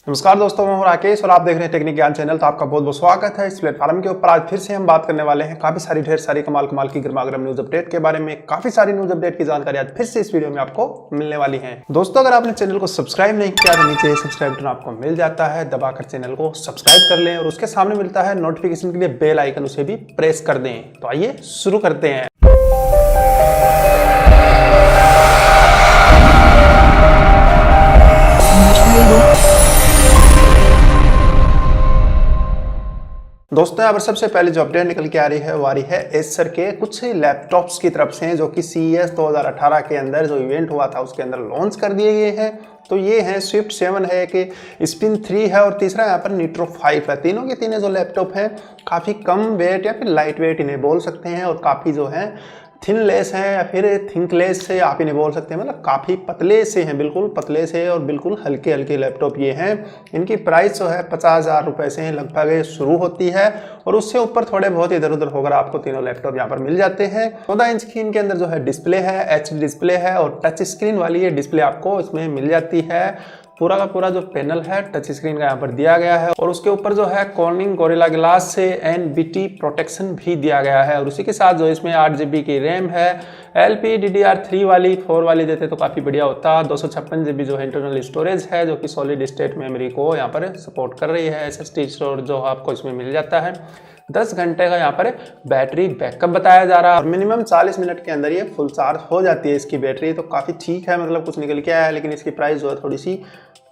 नमस्कार दोस्तों, मैं हूं राकेश और आप देख रहे हैं टेक्निक ज्ञान चैनल। तो आपका बहुत बहुत स्वागत है इस प्लेटफॉर्म के ऊपर। आज फिर से हम बात करने वाले हैं काफी ढेर सारी कमाल की गर्मा-गर्म न्यूज अपडेट के बारे में। काफी सारी न्यूज अपडेट की जानकारी आज फिर से इस वीडियो में आपको मिलने वाली है। दोस्तों, अगर आपने चैनल को सब्सक्राइब नहीं किया तो नीचे सब्सक्राइब बटन आपको मिल जाता है, दबाकर चैनल को सब्सक्राइब कर लें और उसके सामने मिलता है नोटिफिकेशन के लिए बेल आइकन, उसे भी प्रेस कर दें। तो आइए शुरू करते हैं। दोस्तों, यहाँ पर सबसे पहले जो अपडेट निकल के आ रही है वो आ रही है एसर के कुछ लैपटॉप्स की तरफ से, जो कि CES 2018 के अंदर जो इवेंट हुआ था उसके अंदर लॉन्च कर दिए गए हैं। तो ये है स्विफ्ट 7 है, कि स्पिन 3 है और तीसरा यहाँ पर निट्रो 5 है। तीनों के तीनों जो लैपटॉप हैं काफ़ी कम वेट या फिर लाइट वेट इन्हें बोल सकते हैं, और काफ़ी जो है थिनलेस है या फिर थिंकलेस से आप इन्हें बोल सकते हैं। मतलब काफ़ी पतले से हैं, बिल्कुल पतले से और बिल्कुल हल्के लैपटॉप ये हैं। इनकी प्राइस जो है 50,000 रुपये से लगभग शुरू होती है और उससे ऊपर थोड़े बहुत इधर उधर होकर आपको तीनों लैपटॉप यहाँ पर मिल जाते हैं। 14 इंच की इनके अंदर जो है डिस्प्ले है, HD डिस्प्ले है और टच स्क्रीन वाली ये डिस्प्ले आपको इसमें मिल जाती है। पूरा का पूरा जो पैनल है टच स्क्रीन का यहाँ पर दिया गया है और उसके ऊपर जो है कॉर्निंग गोरिल्ला ग्लास से NBT प्रोटेक्शन भी दिया गया है। और उसी के साथ जो इसमें 8 GB की रैम है, LPDDR3 वाली 4 वाली देते तो काफ़ी बढ़िया होता। 256 GB जो है इंटरनल स्टोरेज है, जो कि सॉलिड स्टेट मेमोरी को यहाँ पर सपोर्ट कर रही है। SSD स्टोर जो आपको इसमें मिल जाता है। 10 घंटे का यहाँ पर बैटरी बैकअप बताया जा रहा है और मिनिमम 40 मिनट के अंदर ये फुल चार्ज हो जाती है इसकी बैटरी। तो काफ़ी ठीक है, मतलब कुछ निकल के आया है। लेकिन इसकी प्राइस जो है थोड़ी सी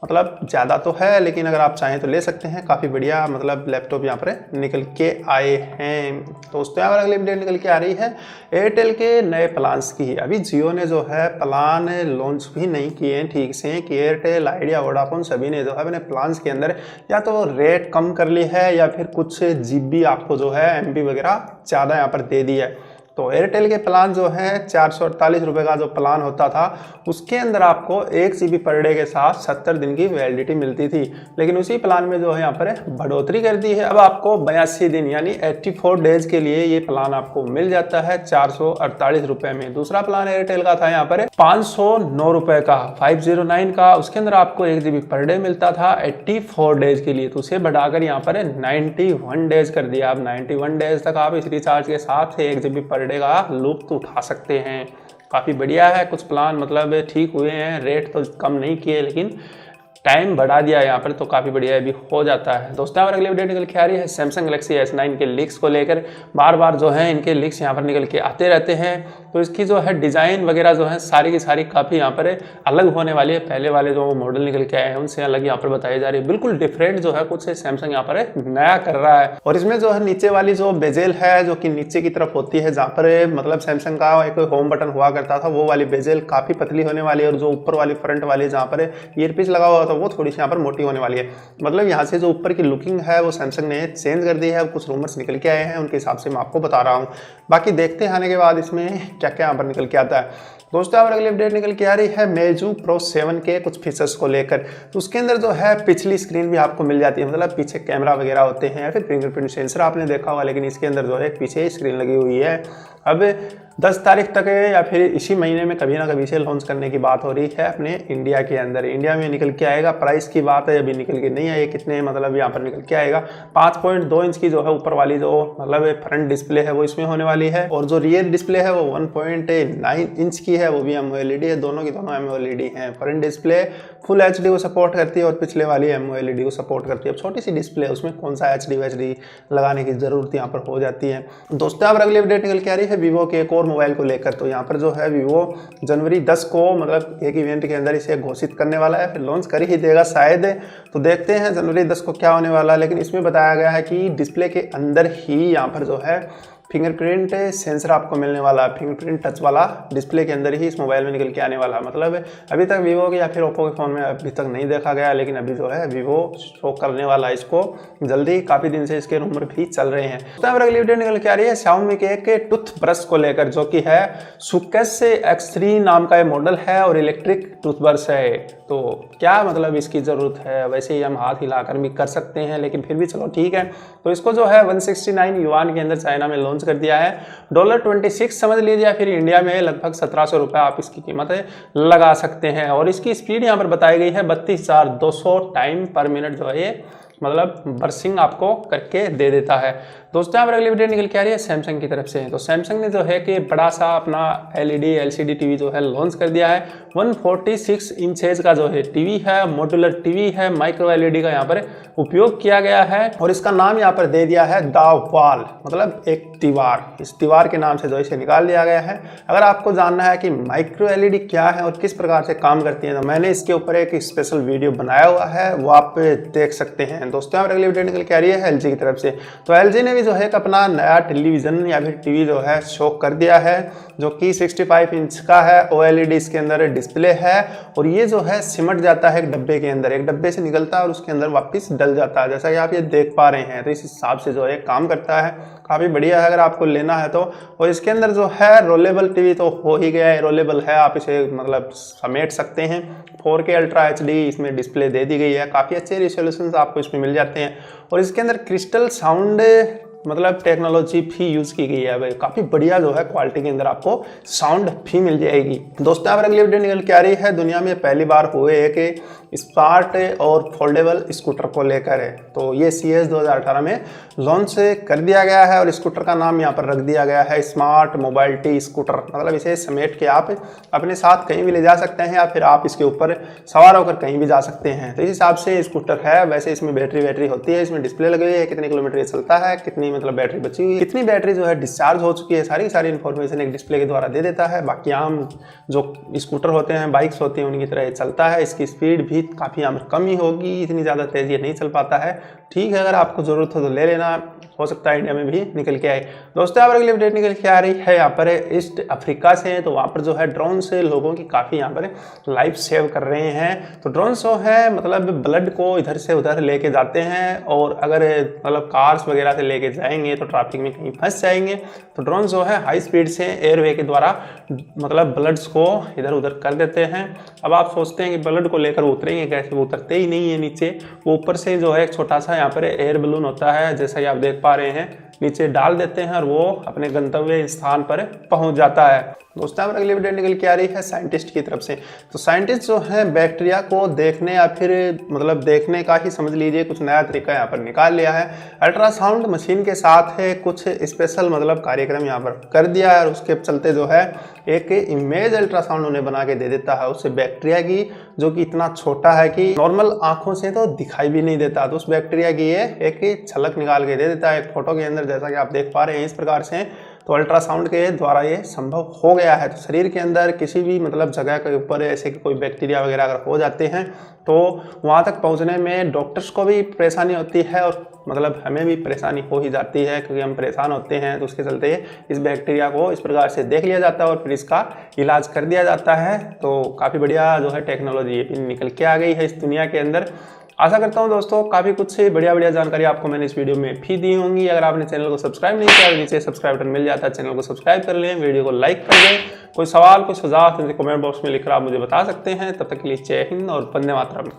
मतलब ज़्यादा तो है, लेकिन अगर आप चाहें तो ले सकते हैं। काफ़ी बढ़िया मतलब लैपटॉप यहाँ पर निकल के आए हैं। तो दोस्तों, यहाँ पर अगली अपडेट निकल के आ रही है एयरटेल के नए प्लान्स की। अभी जियो ने जो है प्लान लॉन्च भी नहीं किए हैं ठीक से, कि एयरटेल, आइडिया, वोडाफोन सभी ने जो है अपने प्लान्स के अंदर या तो रेट कम कर ली है या फिर कुछ GB आपको जो है MB वगैरह ज़्यादा यहाँ पर दे दी है। तो एयरटेल के प्लान जो है 448 रुपये का जो प्लान होता था उसके अंदर आपको 1 GB पर डे के साथ 70 दिन की वैलिडिटी मिलती थी। लेकिन उसी प्लान में जो है यहाँ पर बढ़ोतरी कर दी है। अब आपको 82 दिन यानी 84 डेज के लिए ये प्लान आपको मिल जाता है 448 रुपये में। दूसरा प्लान एयरटेल का था यहाँ पर 509 रुपये का 509 का, उसके अंदर आपको 1 GB पर डे मिलता था 84 डेज के लिए। तो उसे बढ़ाकर यहाँ पर 91 डेज कर दिया। अब 91 डेज तक आप इस रिचार्ज के साथ 1 GB पर डे का लुत्फ उठा सकते हैं। काफ़ी बढ़िया है। कुछ प्लान मतलब ठीक हुए हैं, रेट तो कम नहीं किए लेकिन टाइम बढ़ा दिया यहाँ पर, तो काफ़ी बढ़िया भी हो जाता है। दोस्तों, अगली अपडेट निकल के आ रही है सैमसंग गैलेक्सी S9 के लीक्स को लेकर। बार जो है इनके लीक्स यहाँ पर निकल के आते रहते हैं। तो इसकी जो है डिज़ाइन वगैरह जो है सारी की सारी काफ़ी यहाँ पर अलग होने वाली है। पहले वाले जो मॉडल निकल के आए हैं उनसे अलग यहाँ पर बताई जा रही है। बिल्कुल डिफरेंट जो है कुछ सैमसंग यहाँ पर नया कर रहा है। और इसमें जो है नीचे वाली जो बेजेल है, जो कि नीचे की तरफ होती है, जहाँ पर मतलब सैमसंग का एक होम बटन हुआ करता था, वो वाली बेजेल काफ़ी पतली होने वाली है। और जो ऊपर वाली फ्रंट वाली जहाँ पर ईयरपीस लगा हुआ था वो थोड़ी सी यहाँ पर मोटी होने वाली है। मतलब यहाँ से जो ऊपर की लुकिंग है वो सैमसंग ने चेंज कर दी है। कुछ रूमर्स निकल के आए हैं, उनके हिसाब से मैं आपको बता रहा हूँ। बाकी देखते हैं आने के बाद इसमें क्या क्या यहाँ पर निकल के आता है। दोस्तों, अब अगली अपडेट निकल के आ रही है Meizu Pro 7 के कुछ फीचर्स को लेकर। तो उसके अंदर जो है पिछली स्क्रीन भी आपको मिल जाती है, मतलब पीछे कैमरा वगैरह होते हैं या फिर फिंगरप्रिंट सेंसर आपने देखा होगा, लेकिन इसके अंदर जो है पीछे स्क्रीन लगी हुई है। अब 10 तारीख तक या फिर इसी महीने में कभी ना कभी से लॉन्च करने की बात हो रही है अपने इंडिया के अंदर। इंडिया में निकल के आएगा। प्राइस की बात है, अभी निकल के नहीं आई, कितने मतलब यहाँ पर निकल के आएगा। 5.2 इंच की जो है ऊपर वाली जो मतलब फ्रंट डिस्प्ले है वो इसमें होने वाली है, और जो रियर डिस्प्ले है वो 1.9 इंच की है, वो भी AMOLED है। दोनों की दोनों AMOLED हैं। फ्रंट डिस्प्ले फुल HD को सपोर्ट करती है और पिछले वाली AMOLED को सपोर्ट करती है। अब छोटी सी डिस्प्ले है, उसमें कौन सा HD लगाने की जरूरत यहाँ पर हो जाती है। दोस्तों, अब अगली अपडेट निकल के आ रही है वीवो के एक और मोबाइल को लेकर। तो यहाँ पर जो है वीवो जनवरी 10 को मतलब एक इवेंट के अंदर इसे घोषित करने वाला है, फिर लॉन्च कर ही देगा शायद। तो देखते हैं जनवरी 10 को क्या होने वाला है। लेकिन इसमें बताया गया है कि डिस्प्ले के अंदर ही यहाँ पर जो है फिंगरप्रिंट सेंसर आपको मिलने वाला है। फिंगरप्रिंट टच वाला डिस्प्ले के अंदर ही इस मोबाइल में निकल के आने वाला है। मतलब अभी तक वीवो के या फिर ओप्पो के फ़ोन में अभी तक नहीं देखा गया, लेकिन अभी जो है वीवो शो करने वाला है इसको जल्दी। काफ़ी दिन से इसके रूमर भी चल रहे हैं। तो अब अगली वीडियो निकल के आ रही है Xiaomi के एक टूथ ब्रश को लेकर, जो कि है सुकेस X3 नाम का ये मॉडल है और इलेक्ट्रिक टूथब्रश है। तो क्या मतलब इसकी ज़रूरत है, वैसे ही हम हाथ हिलाकर भी कर सकते हैं, लेकिन फिर भी चलो ठीक है। तो इसको जो है 169 युआन के अंदर चाइना में लॉन्च लॉन्च कर दिया है। $26 समझ लीजिए या फिर इंडिया में लगभग 1700 रुपये आप इसकी कीमत लगा सकते हैं। और इसकी स्पीड यहाँ पर बताई गई है 32,200 टाइम पर मिनट जो है ये मतलब बर्सिंग आपको करके दे देता है। दोस्तों यहाँ पर अगली वीडियो निकल के आ रही है सैमसंग की तरफ से। तो सैमसंग ने जो है कि बड़ा सा अपना एलईडी एलसीडी टीवी जो है लॉन्च कर दिया है। 146 इंचेज का जो है टीवी है, मॉड्यूलर टीवी है, माइक्रो एलईडी का यहाँ पर उपयोग किया गया है और इसका नाम यहाँ पर दे दिया है द वॉल, मतलब एक दीवार। इस दीवार के नाम से जो इसे निकाल दिया गया है। अगर आपको जानना है कि माइक्रो एलईडी क्या है और किस प्रकार से काम करती है तो मैंने इसके ऊपर एक स्पेशल वीडियो बनाया हुआ है, वो आप देख सकते हैं। दोस्तों यहाँ पर अगली वीडियो निकल के आ रही है एलजी की तरफ से। तो एलजी ने भी जो है अपना नया टेलीविजन या फिर टीवी जो है शो कर दिया है, जो कि 65 इंच का है। ओएलईडी इसके अंदर डिस्प्ले है और ये जो है सिमट जाता है एक डब्बे के अंदर, एक डब्बे से निकलता है और उसके अंदर वापस डल जाता है, जैसा कि आप ये देख पा रहे हैं। तो इस हिसाब से जो है काम करता है, काफ़ी बढ़िया है अगर आपको लेना है तो। और इसके अंदर जो है रोलेबल टीवी तो हो ही गया है, रोलेबल है, आप इसे मतलब समेट सकते हैं। 4K अल्ट्रा एचडी इसमें डिस्प्ले दे दी गई है, काफ़ी अच्छे रिजोल्यूशन आपको इसमें मिल जाते हैं। और इसके अंदर क्रिस्टल साउंड मतलब टेक्नोलॉजी भी यूज़ की गई है भाई, काफ़ी बढ़िया जो है क्वालिटी के अंदर आपको साउंड भी मिल जाएगी। दोस्तों यहाँ पर अगली वीडियो निकल के आ रही है, दुनिया में पहली बार हुए है कि स्मार्ट और फोल्डेबल स्कूटर को लेकर है। तो ये CES 2018 में लॉन्च कर दिया गया है और स्कूटर का नाम यहाँ पर रख दिया गया है स्मार्ट मोबाइलिटी स्कूटर। मतलब इसे समेट के आप अपने साथ कहीं भी ले जा सकते हैं या फिर आप इसके ऊपर सवार होकर कहीं भी जा सकते हैं। तो इस हिसाब से स्कूटर है। वैसे इसमें बैटरी होती है, इसमें डिस्प्ले लगी हुई है, कितने किलोमीटर ये चलता है, कितनी मतलब बैटरी बची हुई है, कितनी बैटरी जो है डिस्चार्ज हो चुकी है, सारी इन्फॉर्मेशन एक डिस्प्ले के द्वारा दे देता है। बाकी आम जो स्कूटर होते हैं, बाइक्स होती हैं, उनकी तरह ये चलता है। इसकी स्पीड भी काफ़ी यहाँ पर कम ही होगी, इतनी ज़्यादा तेज़ ये नहीं चल पाता है। ठीक है, अगर आपको ज़रूरत हो तो ले लेना, हो सकता है इंडिया में भी निकल के आए। दोस्तों यहाँ पर अगली अपडेट निकल के आ रही है यहाँ पर ईस्ट अफ्रीका से। तो वहाँ पर जो है ड्रोन से लोगों की काफ़ी यहाँ पर लाइफ सेव कर रहे हैं। तो ड्रोन जो है मतलब ब्लड को इधर से उधर लेके जाते हैं और अगर मतलब कार्स वगैरह से लेके जाएंगे तो ट्रैफिक में कहीं फंस जाएंगे। तो ड्रोन जो है हाई स्पीड से एयरवे के द्वारा मतलब ब्लड्स को इधर उधर कर देते हैं। अब आप सोचते हैं कि ब्लड को लेकर उतरेंगे कैसे, वो उतरते ही नहीं है नीचे। वो ऊपर से जो है एक छोटा सा यहाँ पर एयर बलून होता है, जैसा कि आप देख पा रहे हैं, नीचे डाल देते हैं और वो अपने गंतव्य स्थान पर पहुंच जाता है। दोस्तों यहाँ पर अगली वीडियो निकल के आ रही है साइंटिस्ट की तरफ से। तो साइंटिस्ट जो है बैक्टीरिया को देखने या फिर मतलब देखने का ही समझ लीजिए कुछ नया तरीका यहाँ पर निकाल लिया है। अल्ट्रासाउंड मशीन के साथ है कुछ स्पेशल मतलब कार्यक्रम यहाँ पर कर दिया है और उसके चलते जो है एक इमेज अल्ट्रासाउंड उन्हें बना के दे देता है उससे बैक्टीरिया की, जो कि इतना छोटा है कि नॉर्मल आंखों से तो दिखाई भी नहीं देता। तो उस बैक्टीरिया की ये एक झलक निकाल के दे देता है एक फोटो के अंदर, जैसा कि आप देख पा रहे हैं इस प्रकार से। तो अल्ट्रासाउंड के द्वारा ये संभव हो गया है। तो शरीर के अंदर किसी भी मतलब जगह के ऊपर ऐसे कोई बैक्टीरिया वगैरह अगर हो जाते हैं तो वहाँ तक पहुँचने में डॉक्टर्स को भी परेशानी होती है और मतलब हमें भी परेशानी हो ही जाती है, क्योंकि हम परेशान होते हैं। तो उसके चलते इस बैक्टीरिया को इस प्रकार से देख लिया जाता है और फिर इसका इलाज कर दिया जाता है। तो काफ़ी बढ़िया जो है टेक्नोलॉजी ये भी निकल के आ गई है इस दुनिया के अंदर। आशा करता हूं दोस्तों काफ़ी कुछ से बढ़िया जानकारी आपको मैंने इस वीडियो में भी दी होंगी। अगर आपने चैनल को सब्सक्राइब नहीं किया तो नीचे सब्सक्राइब बटन मिल जाता है, चैनल को सब्सक्राइब कर लें, वीडियो को लाइक कर दें। कोई सवाल कोई सुझाव कमेंट बॉक्स में लिखकर आप मुझे बता सकते हैं। तब तक के लिए जय हिंद और वंदे मातरम।